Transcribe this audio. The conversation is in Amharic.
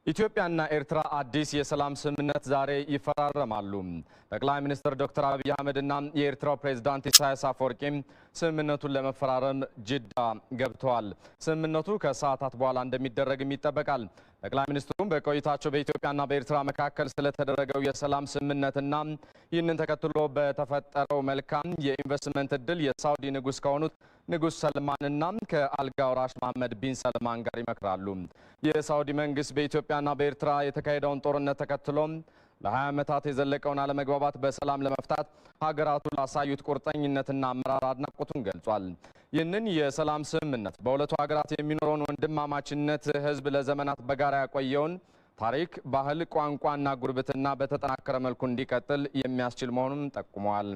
ኢትዮጵያና ኤርትራ አዲስ የሰላም ስምምነት ዛሬ ይፈራረማሉ። ጠቅላይ ሚኒስትር ዶክተር አብይ አህመድና የኤርትራው ፕሬዝዳንት ኢሳያስ አፈወርቂ ስምምነቱን ለመፈራረም ጅዳ ገብተዋል። ስምምነቱ ከሰዓታት በኋላ እንደሚደረግም ይጠበቃል። ጠቅላይ ሚኒስትሩም በቆይታቸው በኢትዮጵያና በኤርትራ መካከል ስለተደረገው የሰላም ስምምነትና ይህንን ተከትሎ በተፈጠረው መልካም የኢንቨስትመንት እድል የሳውዲ ንጉስ ከሆኑት ንጉስ ሰልማንና ከአልጋ ወራሽ መሐመድ ቢን ሰልማን ጋር ይመክራሉ። የሳውዲ መንግስት በኢትዮጵያና በኤርትራ የተካሄደውን ጦርነት ተከትሎ ለ20 ዓመታት የዘለቀውን አለመግባባት በሰላም ለመፍታት ሀገራቱ ላሳዩት ቁርጠኝነትና አመራር አድናቆቱን ገልጿል። ይህንን የሰላም ስምምነት በሁለቱ ሀገራት የሚኖረውን ወንድማማችነት ህዝብ ለዘመናት በጋራ ያቆየውን ታሪክ፣ ባህል፣ ቋንቋና ጉርብትና በተጠናከረ መልኩ እንዲቀጥል የሚያስችል መሆኑን ጠቁመዋል።